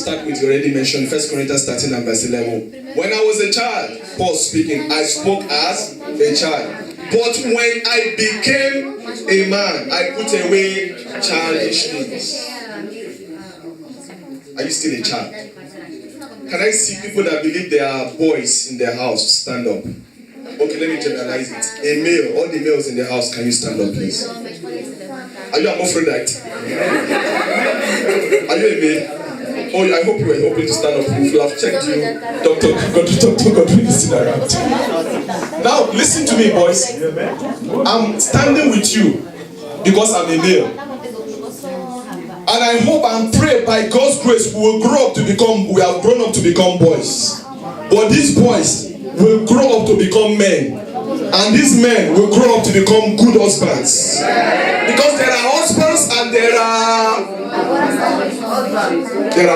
start with, you already mentioned 1 Corinthians 13 and verse 11. When I was a child, Paul speaking, I spoke as a child. But when I became a man, I put away childish things. Are you still a child? Can I see people that believe they are boys in their house stand up? Okay, let me generalize it. A male, all the males in the house, can you stand up, please? Are you an Aphrodite? Are you a male? Oh, I hope you were hoping to stand up. If you have checked you, Dr. Godwin is still around. Now, listen to me, boys. I'm standing with you because I'm a male. And I hope and pray by God's grace we will grow up to become, we have grown up to become boys. But these boys will grow up to become men. And these men will grow up to become good husbands. Because there are husbands and there are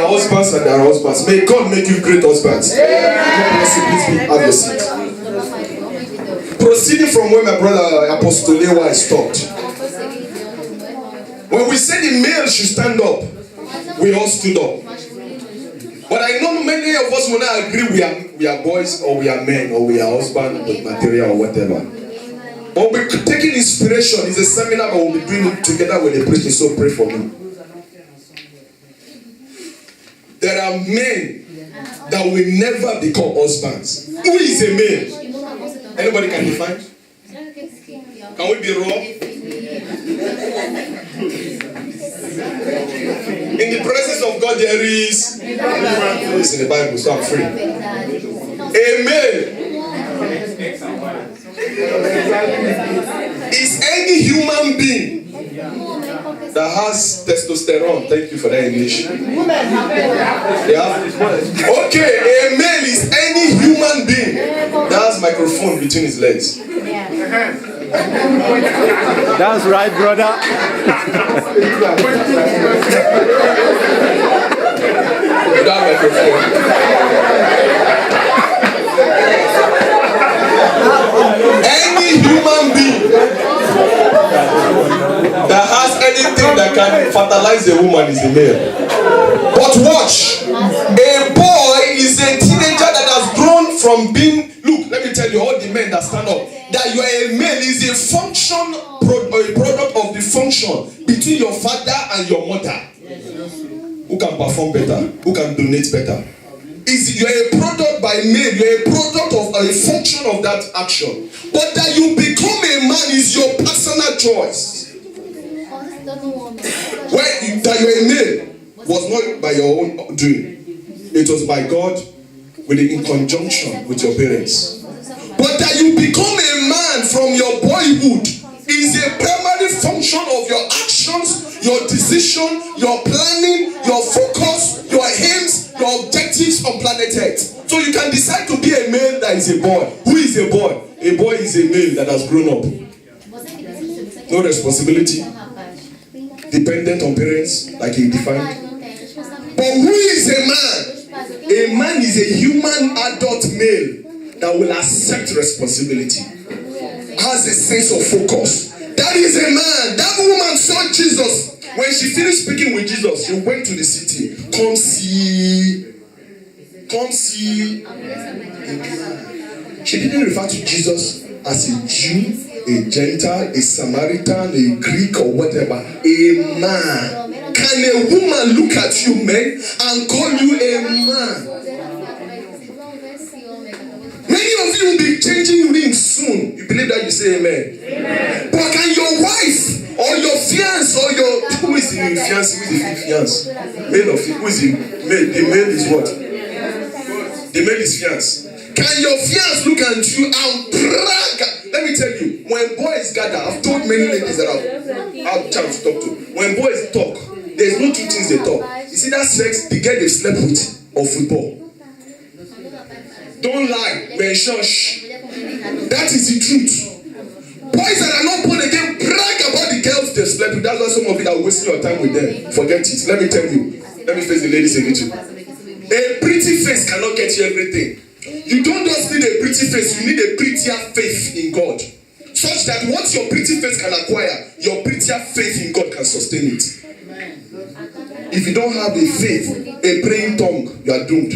husbands and there are husbands. May God make you great husbands. God bless you. Please have your seat. Proceeding from where my brother Apostle Lewa stopped. When we say the male should stand up, we all stood up. But I know many of us will not agree we are boys or we are men or we are husband with material or whatever. But we're taking inspiration. It's a seminar, but we'll be doing it together with the preaching, so pray for me. There are men that will never become husbands. Who is a male? Anybody can define? Can we be raw? In the presence of God there is it's in the Bible, so I'm free. A male is any human being that has testosterone. Thank you for that English. Yeah. Okay, a male is any human being that has microphone between his legs. That's right, brother. That any human being that has anything that can fertilize a woman is a male. But watch, a boy is a teenager that has grown from being. Look, let me tell you, all the men that stand up, that you are a male is a function or a product of the function between your father and your mother. Who can perform better? Who can donate better? You are a product by male. You are a product of a function of that action. But that you become a man is your personal choice. That you are a male was not by your own doing. It was by God in conjunction with your parents. But that you become a man from your boyhood is a primary function of your actions, your decision, your planning, your focus, your aims, your objectives on planet Earth. So you can decide to be a male that is a boy. Who is a boy? A boy is a male that has grown up. No responsibility. Dependent on parents, like he defined. But who is a man? A man is a human adult male that will accept responsibility, has a sense of focus. That is a man. That woman saw Jesus. When she finished speaking with Jesus, she went to the city. Come see. She didn't refer to Jesus as a Jew, a Gentile, a Samaritan, a Greek or whatever. A man. Can a woman look at you, men, and call you a man? Many of you will be changing rings soon. You believe that? You say amen. Amen. But can your wife or your fiance or your who is the fiance? Who is the fiance? Male of who is the male? The male is what? The male is fiance. Can your fiance look at you and brag? Let me tell you, when boys gather, I've told many ladies that I've chance to talk to. When boys talk, there's no two things they talk. You see that sex, the girl they slept with, or football. Don't lie, men shush. That is the truth. Boys that are not born again brag about the girls they slept with. That's why some of you are wasting your time with them. Forget it. Let me tell you. Let me face the ladies a little. A pretty face cannot get you everything. You don't just need a pretty face, you need a prettier faith in God. Such that what your pretty face can acquire, your prettier faith in God can sustain it. If you don't have a faith, a praying tongue, you are doomed.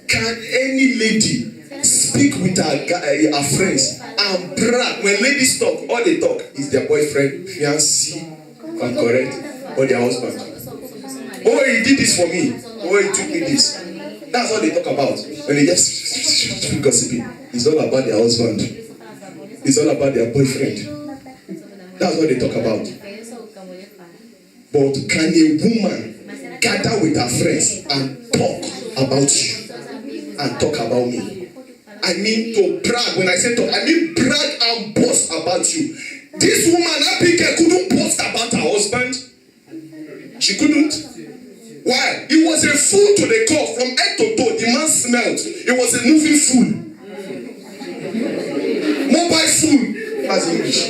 Can any lady speak with her friends and brag? When ladies talk, all they talk is their boyfriend, fiancé, I'm correct, or their husband. Oh, he did this for me. Oh, he took me this. That's all they talk about. When they just gossiping, it's all about their husband. It's all about their boyfriend. That's what they talk about. But can a woman gather with her friends and talk about you and talk about me? I mean to brag. When I say talk, I mean brag and boast about you. This woman, Abigail, couldn't boast about her husband. She couldn't. Why? He was a fool to the core, from head to toe. The man smelled. He was a moving fool. Mobile fool. That's English.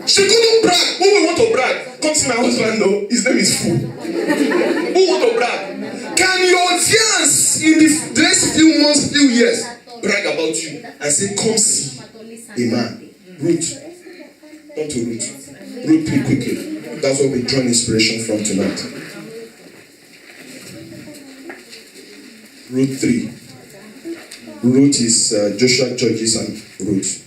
She couldn't brag. Who will want to brag? Come see my husband, no. His name is Fool. Who want to brag? Can your fiance in the next few months, few years, brag about you and say, come see a man? Ruth. Not to Ruth. Ruth, pretty quickly. That's what we draw inspiration from tonight. Ruth 3. Ruth is Joshua, Judges, and Ruth.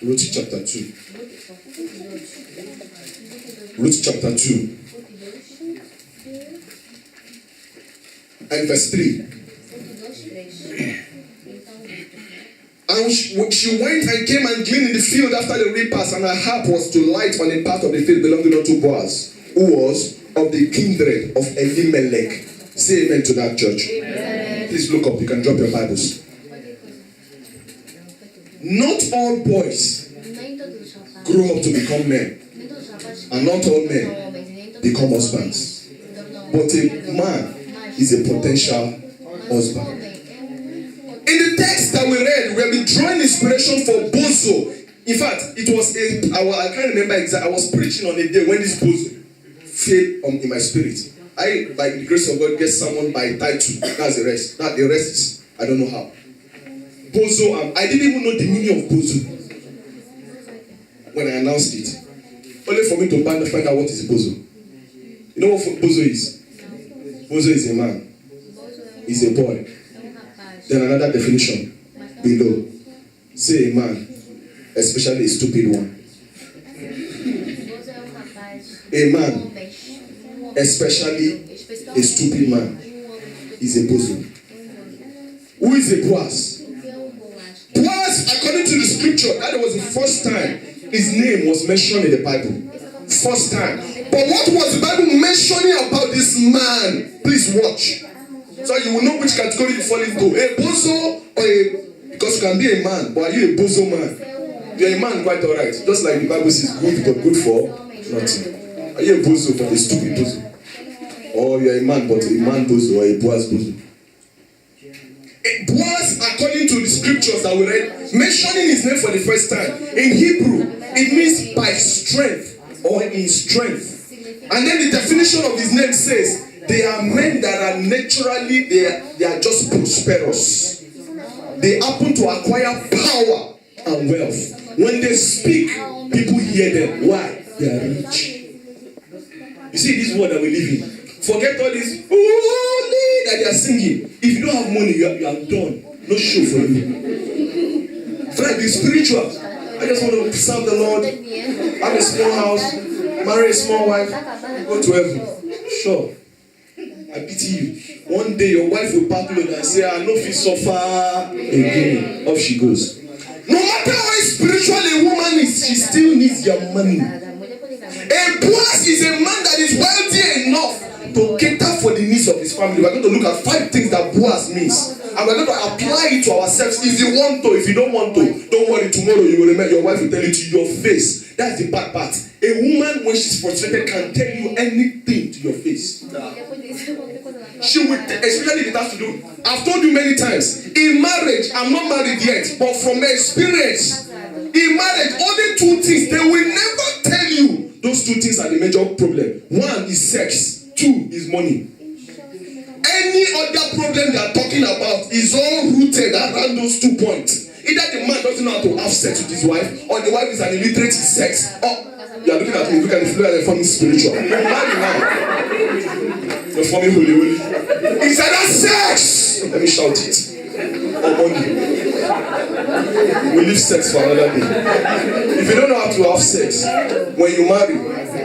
Ruth chapter 2. Ruth chapter 2. And verse 3. And she went and came and gleaned in the field after the reapers, and her harp was to light on a part of the field belonging unto Boaz, who was of the kindred of Elimelech. Say amen to that, church. Amen. Please look up. You can drop your Bibles. Not all boys grow up to become men, and not all men become husbands. But a man is a potential husband. In the text that we read, we have been drawing inspiration for Bozo. In fact, it was I can't remember exactly. I was preaching on a day when this Bozo fell in my spirit. I, by the grace of God, get someone by title. That's the rest. That the rest is, I don't know how. Bozo, I didn't even know the meaning of Bozo when I announced it. Only for me to find out what is Bozo. You know what Bozo is? Bozo is a man. He's a boy. Then another definition below. Say a man, especially a stupid one. A man, especially a stupid man, is a Bozo. Who is a Boaz? Boaz, according to the scripture, that was the first time his name was mentioned in the Bible. First time. But what was the Bible mentioning about this man? Please watch. So you will know which category you fall into. A bozo or a... Because you can be a man, but are you a bozo man? You're a man, quite alright. Just like the Bible says, good but good for nothing. Are you a bozo but a stupid bozo? Or you're a man but a man bozo or a Boaz bozo? A Boaz, according to the scriptures that we read, mentioning his name for the first time. In Hebrew, it means by strength or in strength. And then the definition of his name says, they are men that are naturally, they are just prosperous. They happen to acquire power and wealth. When they speak, people hear them. Why? They are rich. You see this world that we live in. Forget all this holy that they are singing. If you don't have money, you are done. No show for you. Like the spiritual. I just want to serve the Lord, have a small house, marry a small wife, go to heaven. Sure. I pity you. One day your wife will pack load and say, I know if you suffer again. Off she goes. No matter how spiritual a woman is, she still needs your money. A Boaz is a man that is wealthy enough to cater for the needs of his family. We're going to look at 5 things that Boaz means. And we're going to apply it to ourselves. If you want to, if you don't want to, don't worry, tomorrow you will remember, your wife will tell you to your face. That's the bad part. A woman, when she's frustrated, can tell you anything to your face. She will, especially if it has to do. I've told you many times, in marriage, I'm not married yet, but from experience, in marriage, only 2 things, they will never tell you. Those 2 things are the major problem. 1 is sex, 2 is money. any other problem they are talking about is all rooted around those 2 points. Either the man doesn't know how to have sex with his wife, or the wife is an illiterate in sex. Or you are looking at me, look at the flow and forming spiritual. Man now. You're forming holy. It's either sex. Let me shout it. Or money. We leave sex for another day. If you don't know how to have sex, when you marry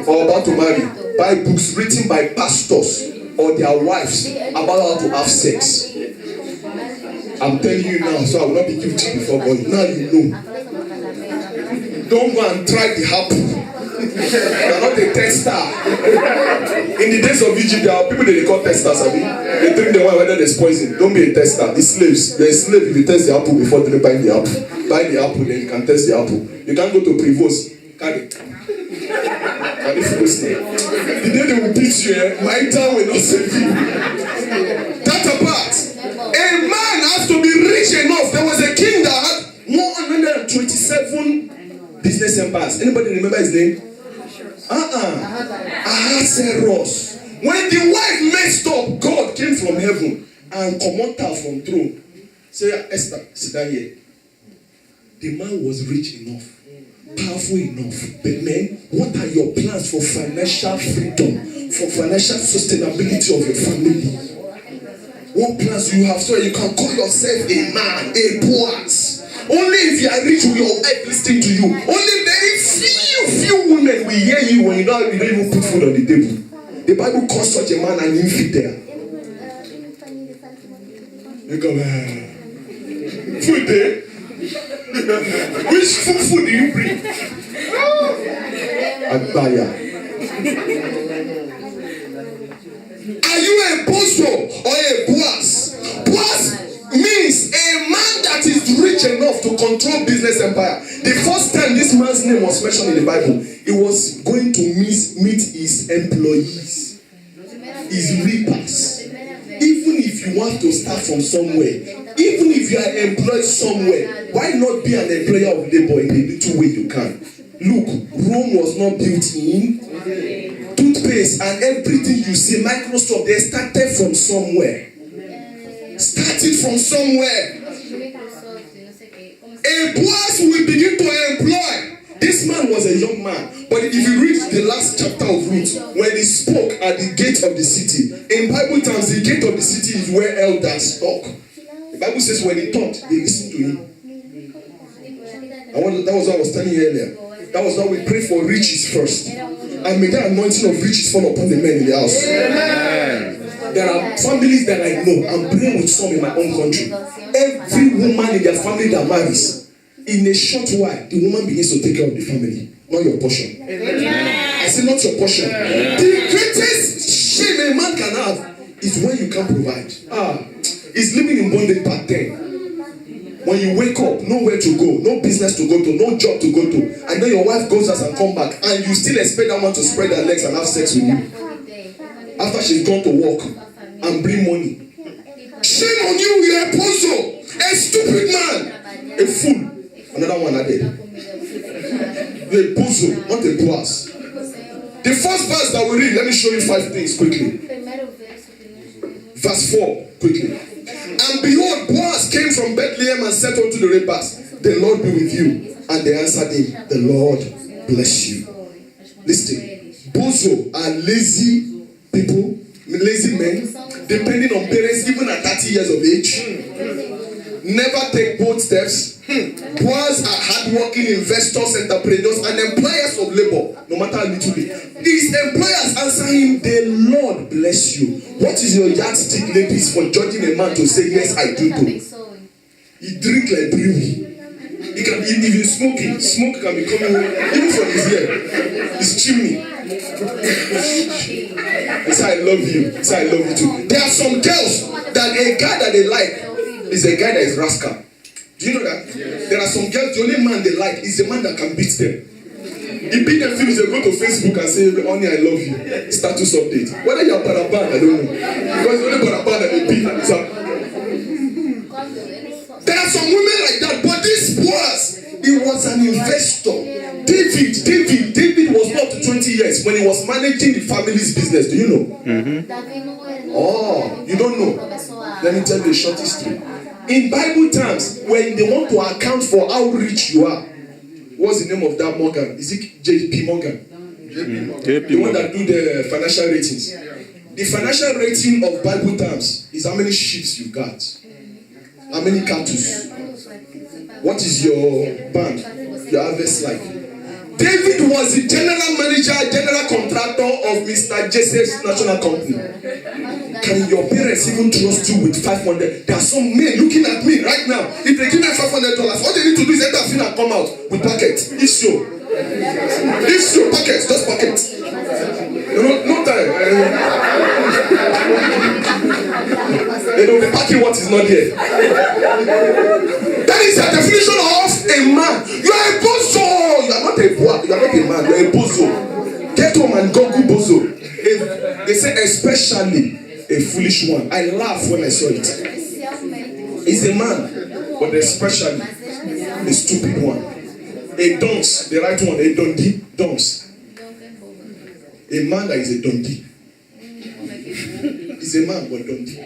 or about to marry, buy books written by pastors or their wives about how to have sex. I'm telling you now, so I will not be guilty before God. Now you know. Don't go and try the apple. You are not a tester. In the days of Egypt, there are people that they call testers. I mean, they drink the wine whether there's poison. Don't be a tester. The slaves, they're a slave if you test the apple before they buy the apple. Buy the apple, then you can test the apple. You can't go to Prevost. Carry. The day they will beat you, my time will not save you. That apart, a man has to be rich enough. There was a king that had 127 business empires. Anybody remember his name? Ahasuerus. When the wife messed up, God came from heaven and commanded her from throne. Say, Esther, sit down here. The man was rich enough, powerful enough. But men, what are your plans for financial freedom, for financial sustainability of your family? What plans do you have so you can call yourself a man, a Boaz? Only if you are rich will your wife listen to you. Only very few women will hear you when you don't even put food on the table. The Bible calls such a man an infidel. You go, food there? Which food do you bring? Agbaya. Are you a bozo or a Boaz? Boaz means a man that is rich enough to control business empire. The first time this man's name was mentioned in the Bible, he was going to meet his employees, his reapers. Even if you want to start from somewhere, even if you are employed somewhere, why not be an employer of labor in the little way you can? Look, Rome was not built in toothpaste and everything you see, Microsoft, they started from somewhere. Started from somewhere. A Boaz will begin to employ. This man was a young man, but if you read the last chapter of Ruth, when he spoke at the gate of the city, in Bible terms, the gate of the city is where elders talk. The Bible says when he talked, they listened to him. That was what I was telling you earlier. That was why we pray for riches first. And may that anointing of riches fall upon the men in the house. Amen. There are families that I know. I'm praying with some in my own country. Every woman in their family that marries, in a short while, the woman begins to take care of the family. Not your portion. Amen. I say not your portion. Amen. The greatest shame a man can have is when you can't provide. It's living in bondage part 10. When you wake up, nowhere to go, no business to go to, no job to go to, and then your wife goes out and come back, and you still expect that one to spread her legs and have sex with you after she's gone to work and bring money. Shame on you, you're a bozo, a stupid man, a fool. Another one added. You're a bozo, not a Boaz. The first verse that we read, let me show you 5 things quickly. Verse 4, quickly. And behold, Boaz came from Bethlehem and said unto the reapers, the Lord be with you. And they answered him, the Lord bless you. Listen, bozo are lazy people, lazy men, depending on parents even at 30 years of age. Never take bold steps. Boaz are hardworking investors, entrepreneurs, and employers of labor, no matter how little bit. His employers answer him, the Lord bless you. What is your yardstick, ladies, for judging a man to say, yes, I do too? He drink like brewery. He can be, if you smoking, smoke can be coming even from his ear. His chimney. He said, I love you. He said, I love you too. There are some girls that a guy that they like is a guy that is rascal. Do you know that? Yes. There are some girls, the only man they like is the man that can beat them. He beat them finish, they go to Facebook and say, honey, I love you. Status update. Whether you're paraban, I don't know. Because it's only paraban that they beat. There are some women like that, but this was, he was an investor. David was not 20 years when he was managing the family's business. Do you know? Oh, you don't know? Let me tell you a short history. In Bible terms, when they want to account for how rich you are, what's the name of that Morgan? Is it JP Morgan? The one that do the financial ratings. The financial rating of Bible terms is how many sheep you got, how many cattle, what is your band, your harvest like. David was the general manager, general contractor of Mr. Joseph's national company. Can your parents even trust you with 500? There are some men looking at me right now. If they give me $500, all they need to do is enter a and come out with packets. If so, packets, just packets. No time. They don't be packing what is not there. That is the definition of a man. You are a bozo. You are not a boy. You are not a man. You are a bozo. Get home and Google bozo. They say especially a foolish one. I laugh when I saw it. It's a man, but especially a stupid one. A dunce, the right one, a dundee, dunce. A man that is a dundee. Is a man, but dundee.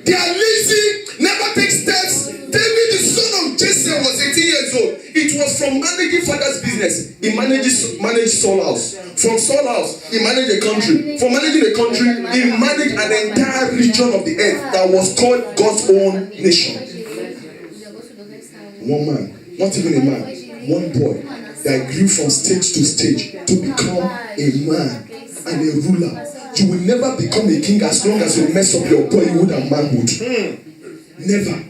They are lazy, never take steps. David, the son of Jesse, was 18 years old. It was from managing father's business. He managed Saul's house. From Saul's house, he managed a country. From managing a country, he managed an entire region of the earth that was called God's own nation. One man, not even a man, one boy that grew from stage to stage to become a man and a ruler. You will never become a king as long as you mess up your boyhood and manhood. Never.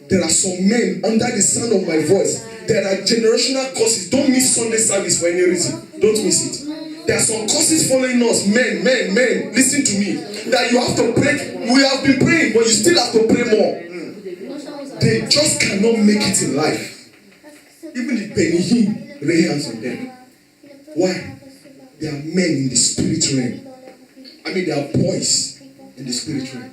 There are some men under the sound of my voice. There are generational curses. Don't miss Sunday service for any reason. Don't miss it. There are some curses following us. Men. Listen to me. That you have to pray. We have been praying, but you still have to pray more. They just cannot make it in life. Even the Benihim lay hands on them. Why? They are men in the spirit realm. They are boys in the spirit realm.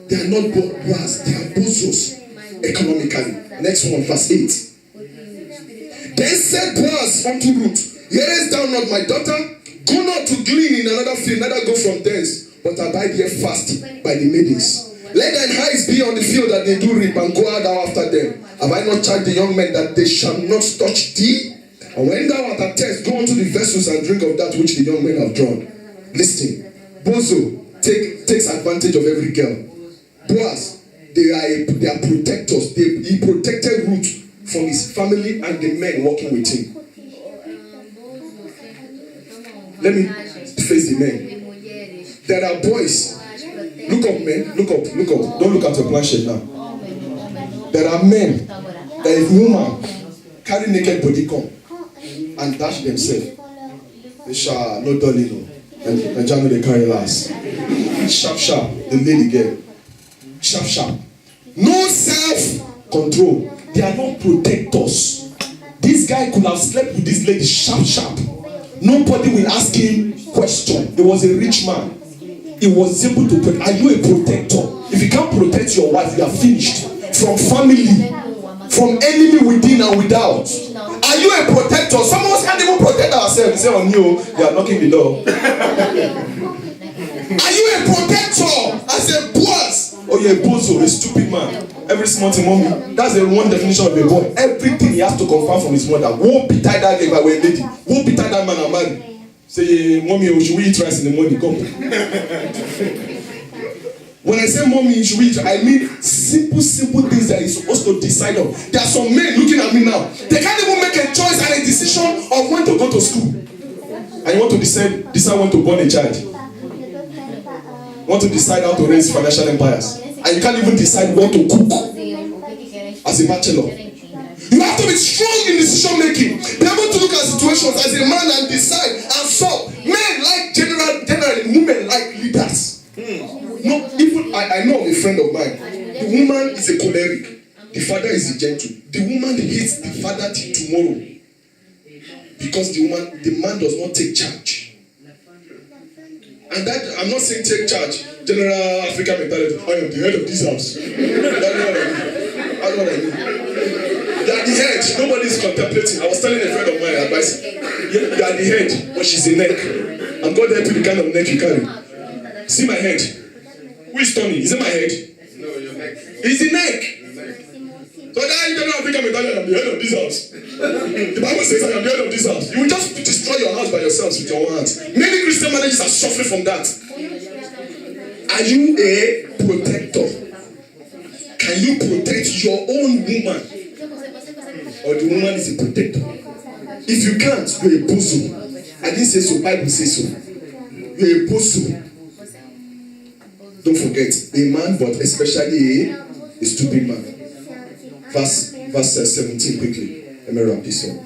They are not boys, they are bozos economically. Next one, verse 8. Then said Boaz unto Ruth, hearest thou not, my daughter? Go not to glean in another field, neither go from thence, but abide here fast by the maidens. Let thine eyes be on the field that they do reap, and go out thou after them. Have I not charged the young men that they shall not touch thee? And when thou art at test, go unto the vessels and drink of that which the young men have drawn. Listen, Bozo takes advantage of every girl. Boaz, they are protectors. He protected Ruth from his family and the men working with him. Let me face the men. There are boys. Look up, men. Look up. Don't look at your planchette now. There are men. There is woman carry naked body come and dash themselves. They shall not dull it. And Jano they carry last. Sharp. The lady girl. Sharp. No self-control. They are not protectors. This guy could have slept with this lady sharp. Nobody will ask him question. He was a rich man. He was able to protect. Are you a protector? If you can't protect your wife, you are finished. From family, from enemy within and without. Are you a protector? Some of us can't even protect ourselves. Say on you, they are knocking the door. Are you a protector? As a boss? Or you're a bozo, a stupid man. Every small thing, mommy. That's the one definition of a boy. Everything he has to confirm from his mother. Won't be tied that if I were a lady. Won't be tied that man and marry. Say, mommy, should we eat rice in the morning? Come. When I say mommy, should we eat, I mean simple things that you're supposed to decide on. There are some men looking at me now. They can't even make a choice and a decision of when to go to school. And you want to decide when to born a child. You want to decide how to raise financial empires. And you can't even decide what to cook as a bachelor. You have to be strong in decision making. Be able to look at situations as a man and decide and solve. Men like generally, women like leaders. No, even I know of a friend of mine. The woman is a choleric. The father is a gentle. The woman hates the father till tomorrow. Because the man does not take charge. And that, I'm not saying take charge. General African mentality. I am the head of this house. That's what I mean. You are the head. Nobody is contemplating. I was telling a friend of mine, advice. You are the head, but she's the neck. And God help you the kind of neck you carry. See my head. Who is Tony? Is it my head? No, your neck. It's the neck. So that you don't think I'm Italian, I'm the head of this house. The Bible says I am the head of this house. You will just destroy your house by yourselves with your own hands. Many Christian marriages are suffering from that. Are you a protector? Can you protect your own woman? Or the woman is a protector? If you can't, you're a bosom. I didn't say so, Bible says so. You're a bosom. Don't forget, a man, but especially a stupid man. Verse 17 quickly. Let me wrap this up.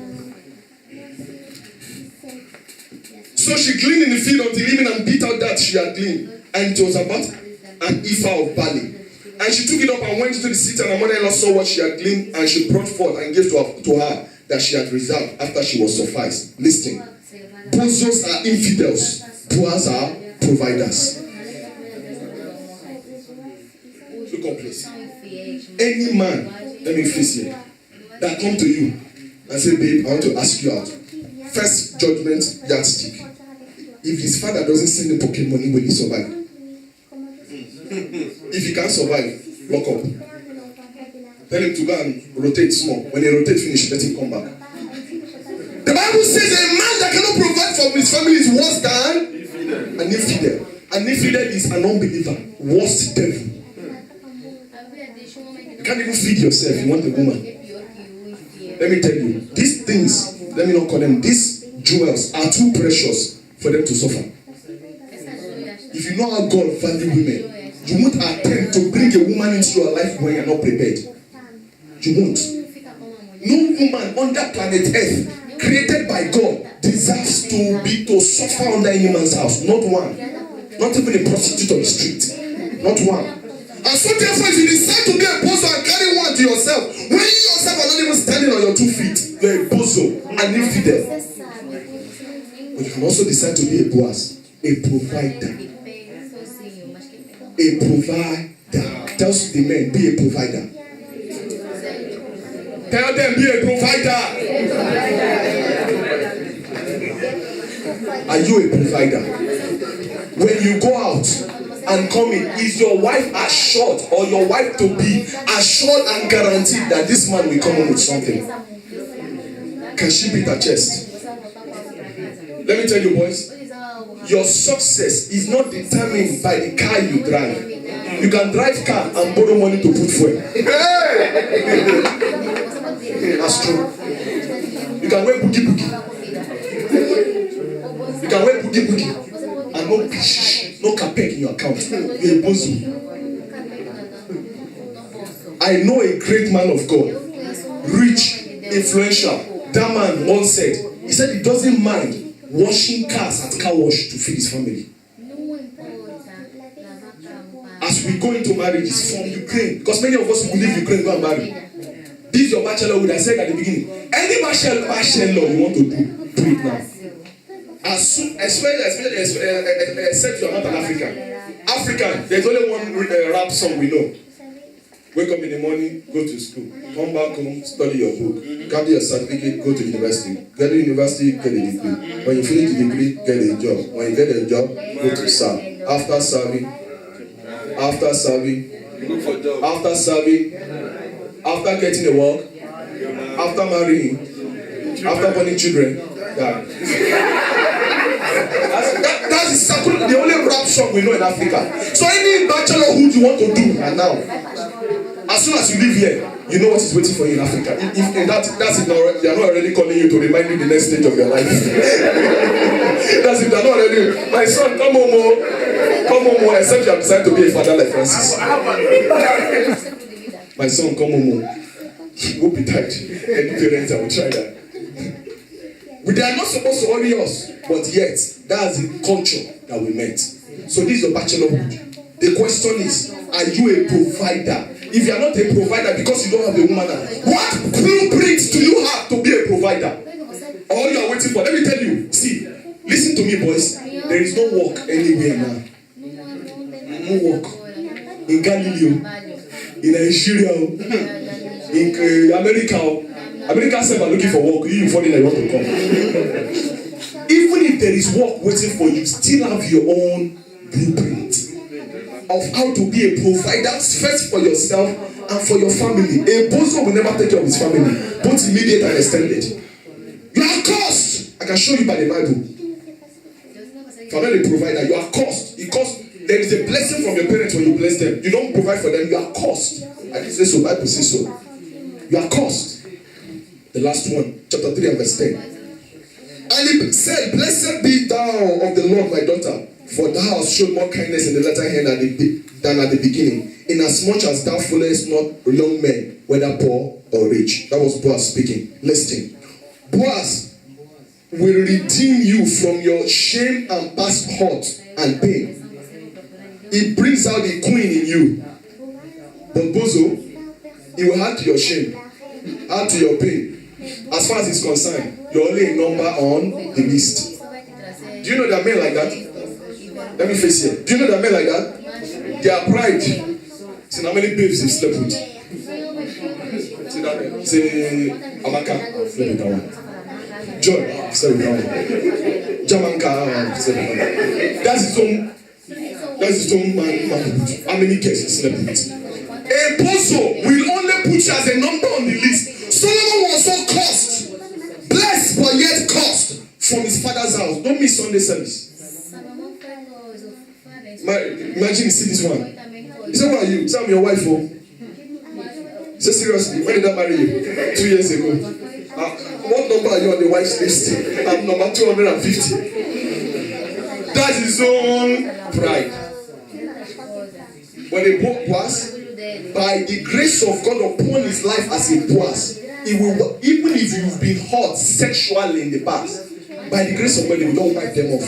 So she gleaned in the field until evening and beat out that she had gleaned. And it was about an ephah of barley. And she took it up and went into the city, and her mother-in-law saw what she had gleaned, and she brought forth and gave to her that she had reserved after she was sufficed. Listen. Bozos are infidels. Boaz are providers. Look up, please. Any man, let me face here, that come to you and say, babe, I want to ask you out. First judgment yardstick. If his father doesn't send him pocket money, will he survive? If he can't survive, lock up. Tell him to go and rotate small. When he rotates finish, let him come back. The Bible says a man that cannot provide for his family is worse than an infidel. An infidel is an unbeliever. Worst devil. You can't even feed yourself. You want a woman. Let me tell you, these things, let me not call them, these jewels are too precious for them to suffer. If you know how God values women, you won't attempt to bring a woman into your life when you're not prepared. You won't. No woman on that planet Earth, created by God, deserves to suffer under any man's house. Not one. Not even a prostitute on the street. Not one. And so therefore, if you decide to be a bozo and carry one to yourself, when you yourself are not even standing on your 2 feet, you're a bozo, an infidel. But you can also decide to be a Boaz, a provider. A provider. Tell the men, be a provider. Tell them, be a provider. Are you a provider? When you go out and come in, is your wife assured or your wife to be assured and guaranteed that this man will come home with something? Can she beat her chest? Let me tell you, boys, your success is not determined by the car you drive. You can drive car and borrow money to put fuel. That's true. You can wear boogie boogie. You can wear boogie boogie and no capek in your account. You're a bozo. I know a great man of God, rich, influential. That man once said, he said he doesn't mind washing cars at car wash to feed his family. As we go into marriages from Ukraine, because many of us who leave Ukraine go and marry. This is your bachelorhood. I said at the beginning, any bachelor you want to do it now. As soon, especially except you are not an African. African, there's only one rap song we know. Wake up in the morning, go to school. Come back home, study your book. Get your certificate, go to university. Get to university, get a degree. When you finish the degree, get a job. When you get a job, go to serve. After serving, after getting a work, after marrying, after having children, that's the only rap song we know in Africa. So any bachelorhood you want to do, and now, as soon as you live here, you know what is waiting for you in Africa. If that's it, they are not already calling you to remind you the next stage of your life. That's it, they are not already. My son, come home, except you have decided to be a father like Francis. My son, come home. Won't be tight. Any parents, I will try that. But they are not supposed to worry us, but yet, that's the culture that we met. So this is your bachelorhood. The question is, are you a provider? If you are not a provider because you don't have a woman, what blueprint do you have to be a provider? All you are waiting for, let me tell you, see, listen to me, boys. There is no work anywhere now. No work. In Galilee, in Nigeria, in America, American self are looking for work. You funny that you want to come. Even if there is work waiting for you, still have your own blueprint of how to be a provider first for yourself and for your family. A bozo will never take care of his family, both immediate and extended. You are cursed. I can show you by the Bible. If you're not a provider, you are cursed. Because there is a blessing from your parents when you bless them. You don't provide for them, you are cursed. I didn't say so, Bible says so. You are cursed. The last one, chapter 3 and verse 10. And he said, Blessed be thou of the Lord, my daughter, for thou hast shown more kindness in the latter end than at the beginning, inasmuch as thou followest not young men, whether poor or rich. That was Boaz speaking. Listen. Boaz will redeem you from your shame and past hurt and pain. He brings out the queen in you. But Bozo, he will add to your shame, add to your pain. As far as it's concerned, you're only a number on the list. Do you know there are men like that? Let me face it. Do you know there are men like that? Their pride. See how many babes they've slept with. See that man? Say Amaka, slept with that one. John, slept with that one. Jamanka, slept with that one. That's his own man. How many girls he slept with? A bozo will only put you as a number on the list. Solomon was so cursed, blessed but yet cursed from his father's house. Don't miss Sunday service. Imagine you see this one. He said, "Who are you?" He said, "I'm your wife." Oh. He said, "Seriously, when did I marry you?" 2 years ago. What number are you on the wife's list? I'm number 250. That's his own pride. When a Boaz, by the grace of God upon his life as a Boaz, he will, even if you've been hurt sexually in the past, by the grace of God, he will not wipe them off.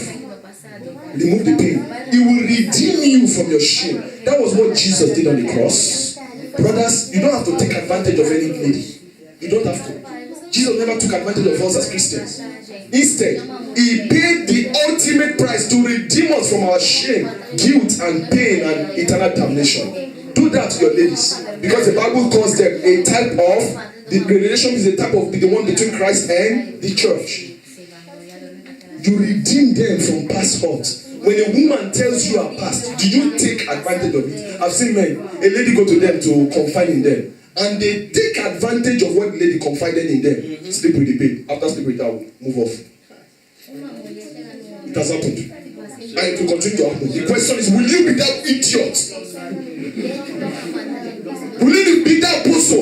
Remove the pain. He will redeem you from your shame. That was what Jesus did on the cross. Brothers, you don't have to take advantage of any lady. You don't have to. Jesus never took advantage of us as Christians. Instead, he paid the ultimate price to redeem us from our shame, guilt, and pain and eternal damnation. Do that to your ladies, because the Bible calls them a type of, the relation is a type of the one between Christ and the church. You redeem them from past hurt. When a woman tells you her past, do you take advantage of it? I've seen men, a lady go to them to confide in them, and they take advantage of what the lady confided in them. Sleep with the babe. After sleep with her, move off. It has happened. And it will continue to happen. The question is, will you be that idiot? Will you be that bozo?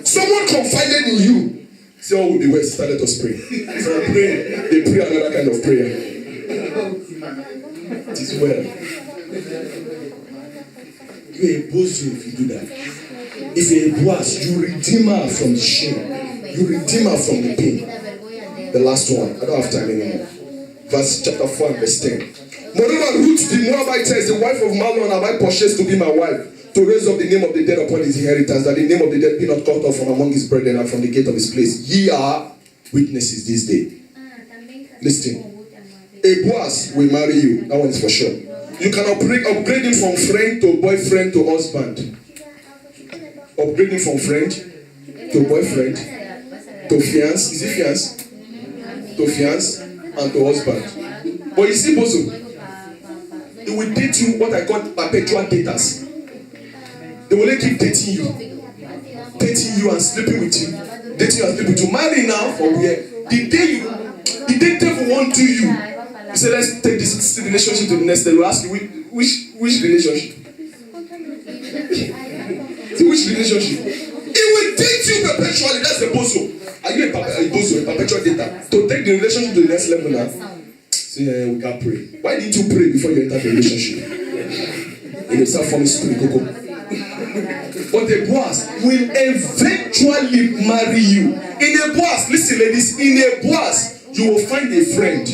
Someone confided in you. Say, all will be well. Sister, let us pray. So they pray another kind of prayer. It is well. You're a bozo if you do that. If you're a Boaz, you redeem her from the shame. You redeem her from the pain. The last one. I don't have time anymore. Verse chapter 4 and verse 10. Moreover, Ruth the Moabitess, the wife of Mahlon, have I purchased to be my wife, to raise up the name of the dead upon his inheritance, that the name of the dead be not cut off from among his brethren and from the gate of his place. Ye are witnesses this day. Listen. A Boaz will marry you. That one is for sure. You can upgrade him from friend to boyfriend to husband. Upgrade him from friend to boyfriend to fiance. Is it fiance? To fiance and to husband. But you see, bozo, it will date you what I call perpetual daters. They will let keep dating you and sleeping with you, dating you and sleeping with you. Marry now for where? The day devil won't do you. You say, let's take this relationship to the next level. We'll ask you which relationship? Which relationship? It will date you perpetually. That's the bozo. Are you a bozo, a perpetual dater? To take the relationship to the next level now. So we can't pray. Why didn't you pray before you enter the relationship? In a self-forming spirit, go. But the Boaz will eventually marry you. In a Boaz, listen ladies, in a Boaz, you will find a friend,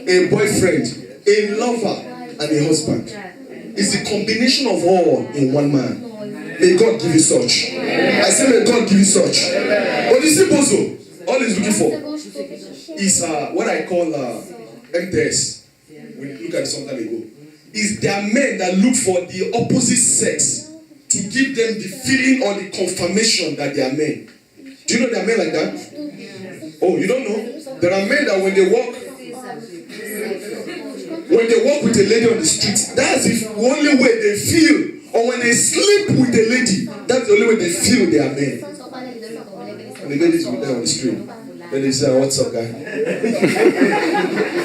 a boyfriend, a lover, and a husband. It's the combination of all in one man. May God give you such. I say may God give you such. But you see, bozo, all he's looking for is what I call MTS. We look at it some time ago. Is there are men that look for the opposite sex to give them the feeling or the confirmation that they are men. Do you know there are men like that? Oh, you don't know? There are men that when they walk with a lady on the street, that's the only way they feel. Or when they sleep with a lady, that's the only way they feel they are men. And the ladies with them on the street, then they say, "What's up, guy?"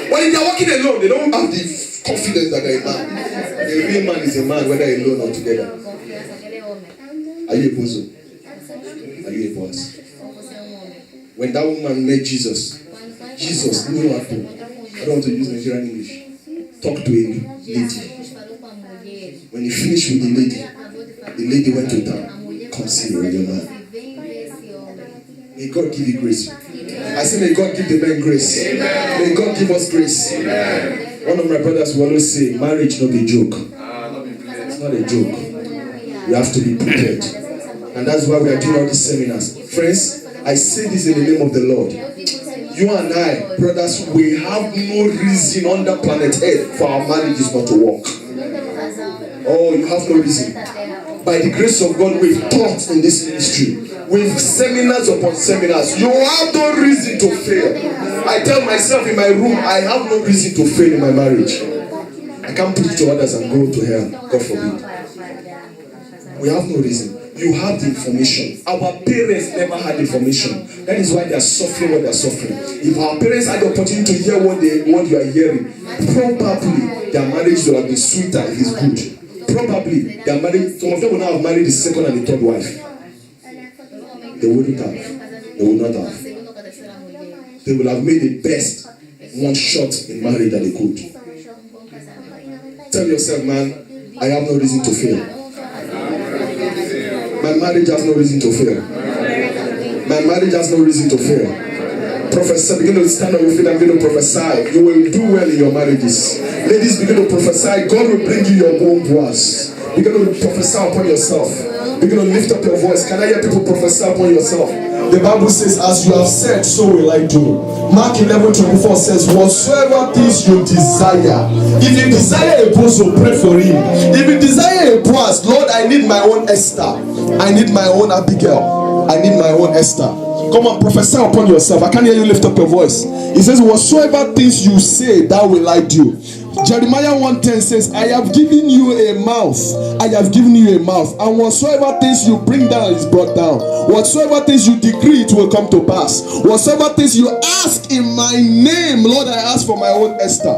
When they're walking alone, they don't have the confidence that they're a man. A real man is a man, whether alone or together. Are you a bozo? Are you a boss? When that woman met Jesus knew how to. I don't want to use Nigerian English. Talk to a lady. When he finished with the lady went to town. Come see your man. May God give you grace. I say, may God give the men grace. Amen. May God give us grace. Amen. One of my brothers will always say, marriage not a joke. It's not a joke. You have to be prepared. And that's why we are doing all these seminars. Friends, I say this in the name of the Lord. You and I, brothers, we have no reason on the planet Earth for our marriages not to work. Oh, you have no reason. By the grace of God, we've taught in this ministry. With seminars upon seminars, you have no reason to fail. I tell myself in my room, I have no reason to fail in my marriage. I can't preach to others and go to hell. God forbid. We have no reason. You have the information. Our parents never had information. That is why they are suffering what they are suffering. If our parents had the opportunity to hear what you are hearing, probably their marriage would have been sweeter if it's good. Probably their marriage, some of them will not have married the second and the third wife. They wouldn't have. They would not have. They would have made the best one shot in marriage that they could. Tell yourself, man, I have no reason to fail. My marriage has no reason to fail. My marriage has no reason to fail. Prophesy, begin to stand on your feet and begin to prophesy. You will do well in your marriages. Ladies, begin to prophesy. God will bring you your own boss. Begin to prophesy upon yourself. Begin to lift up your voice. Can I hear people prophesy upon yourself? The Bible says, as you have said, so will I do. Mark 11:24 says, whatsoever things you desire. If you desire a bozo, pray for him. If you desire a boss, Lord, I need my own Esther. I need my own Abigail. I need my own Esther. Come on, prophesy upon yourself. I can't hear you lift up your voice. It says, whatsoever things you say, that will I do. Jeremiah 1:10 says, I have given you a mouth. I have given you a mouth. And whatsoever things you bring down is brought down. Whatsoever things you decree, it will come to pass. Whatsoever things you ask in my name, Lord, I ask for my own Esther.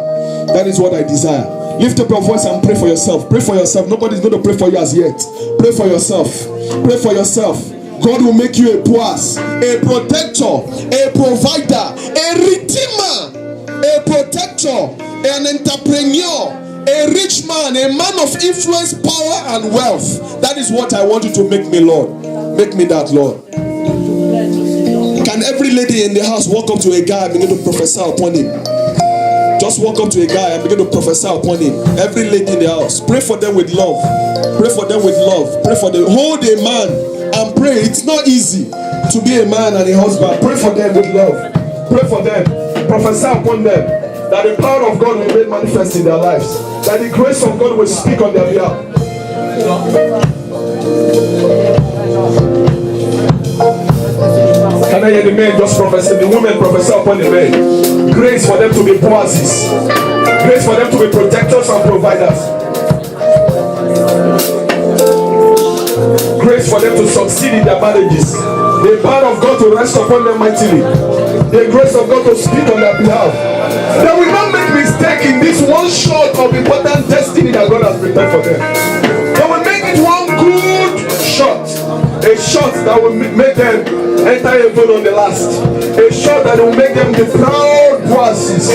That is what I desire. Lift up your voice and pray for yourself. Pray for yourself. Nobody's going to pray for you as yet. Pray for yourself. Pray for yourself. God will make you a boss, a protector, a provider, a redeemer, a protector, an entrepreneur, a rich man, a man of influence, power, and wealth. That is what I want you to make me, Lord. Make me that, Lord. Can every lady in the house walk up to a guy and begin to prophesy upon him? Just walk up to a guy and begin to prophesy upon him. Every lady in the house, pray for them with love. Pray for them with love. Pray for them. Hold a man and pray. It's not easy to be a man and a husband. Pray for them with love. Pray for them. Prophesy upon them that the power of God will be made manifest in their lives. That the grace of God will speak on their behalf. Can I hear the men just prophesy? The women prophesy upon the men. Grace for them to be bosses. Grace for them to be protectors and providers. Grace for them to succeed in their marriages. The power of God to rest upon them mightily. The grace of God to speak on their behalf. They will not make mistake in this one shot of important destiny that God has prepared for them. They will make it one good shot. A shot that will make them enter heaven on the last. A shot that will make them the proud bosses.